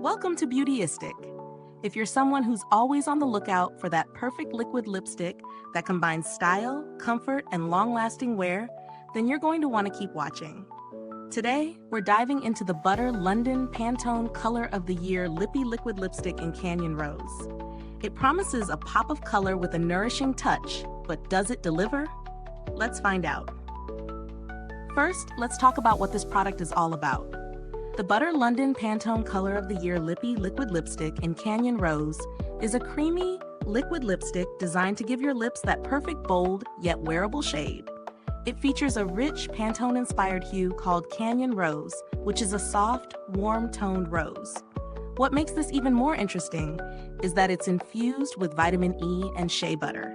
Welcome to Beautyistic. If you're someone who's always on the lookout for that perfect liquid lipstick that combines style, comfort, and long-lasting wear, then you're going to want to keep watching. Today, we're diving into the Butter London Pantone Color of the Year Lippy Liquid Lipstick in Canyon Rose. It promises a pop of color with a nourishing touch, but does it deliver? Let's find out. First, let's talk about what this product is all about. The Butter London Pantone Color of the Year Lippy Liquid Lipstick in Canyon Rose is a creamy, liquid lipstick designed to give your lips that perfect bold, yet wearable shade. It features a rich Pantone-inspired hue called Canyon Rose, which is a soft, warm-toned rose. What makes this even more interesting is that it's infused with vitamin E and shea butter.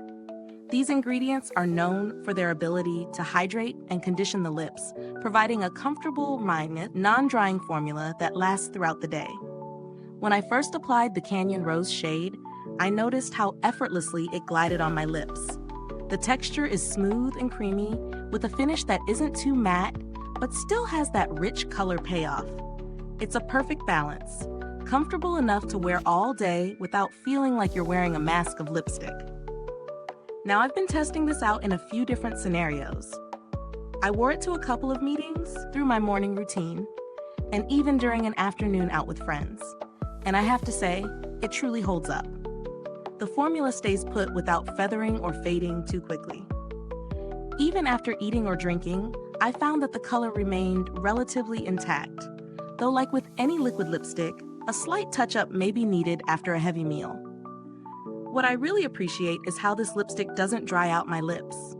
These ingredients are known for their ability to hydrate and condition the lips, providing a comfortable, non-drying formula that lasts throughout the day. When I first applied the Canyon Rose shade, I noticed how effortlessly it glided on my lips. The texture is smooth and creamy, with a finish that isn't too matte, but still has that rich color payoff. It's a perfect balance, comfortable enough to wear all day without feeling like you're wearing a mask of lipstick. Now, I've been testing this out in a few different scenarios. I wore it to a couple of meetings, through my morning routine, and even during an afternoon out with friends. And I have to say, it truly holds up. The formula stays put without feathering or fading too quickly. Even after eating or drinking, I found that the color remained relatively intact, though like with any liquid lipstick, a slight touch-up may be needed after a heavy meal. What I really appreciate is how this lipstick doesn't dry out my lips.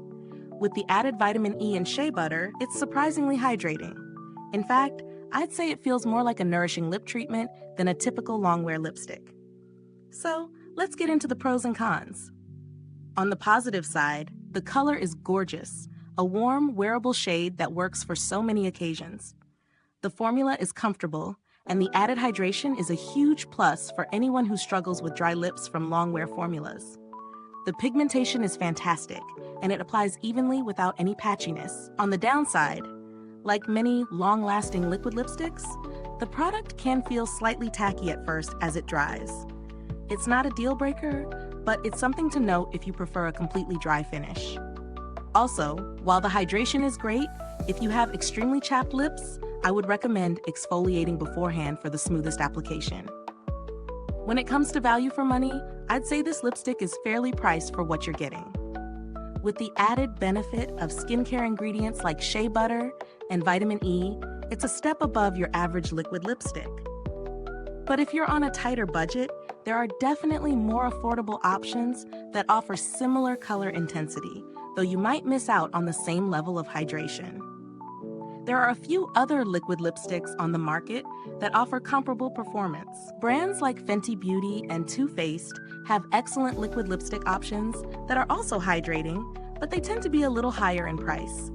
With the added vitamin E and shea butter, it's surprisingly hydrating. In fact, I'd say it feels more like a nourishing lip treatment than a typical long-wear lipstick. So, let's get into the pros and cons. On the positive side, the color is gorgeous, a warm, wearable shade that works for so many occasions. The formula is comfortable, and the added hydration is a huge plus for anyone who struggles with dry lips from long-wear formulas. The pigmentation is fantastic, and it applies evenly without any patchiness. On the downside, like many long-lasting liquid lipsticks, the product can feel slightly tacky at first as it dries. It's not a deal breaker, but it's something to note if you prefer a completely dry finish. Also, while the hydration is great, if you have extremely chapped lips, I would recommend exfoliating beforehand for the smoothest application. When it comes to value for money, I'd say this lipstick is fairly priced for what you're getting. With the added benefit of skincare ingredients like shea butter and vitamin E, it's a step above your average liquid lipstick. But if you're on a tighter budget, there are definitely more affordable options that offer similar color intensity, though you might miss out on the same level of hydration. There are a few other liquid lipsticks on the market that offer comparable performance. Brands like Fenty Beauty and Too Faced have excellent liquid lipstick options that are also hydrating, but they tend to be a little higher in price.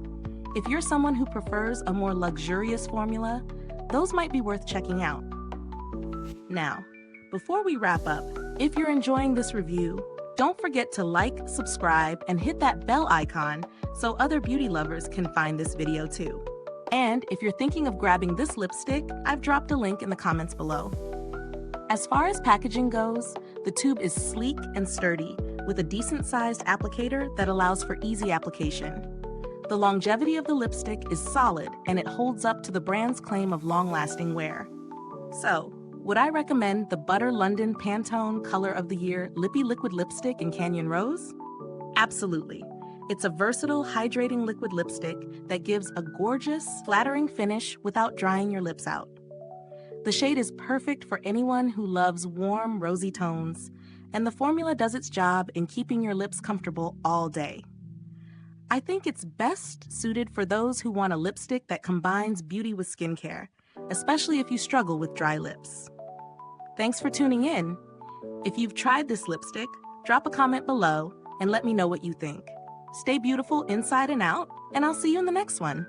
If you're someone who prefers a more luxurious formula, those might be worth checking out. Now, before we wrap up, if you're enjoying this review, don't forget to like, subscribe, and hit that bell icon so other beauty lovers can find this video too. And if you're thinking of grabbing this lipstick, I've dropped a link in the comments below. As far as packaging goes, the tube is sleek and sturdy, with a decent-sized applicator that allows for easy application. The longevity of the lipstick is solid, and it holds up to the brand's claim of long-lasting wear. So, would I recommend the Butter London Pantone Color of the Year Lippy Liquid Lipstick in Canyon Rose? Absolutely. It's a versatile, hydrating liquid lipstick that gives a gorgeous, flattering finish without drying your lips out. The shade is perfect for anyone who loves warm, rosy tones, and the formula does its job in keeping your lips comfortable all day. I think it's best suited for those who want a lipstick that combines beauty with skincare, especially if you struggle with dry lips. Thanks for tuning in. If you've tried this lipstick, drop a comment below and let me know what you think. Stay beautiful inside and out, and I'll see you in the next one.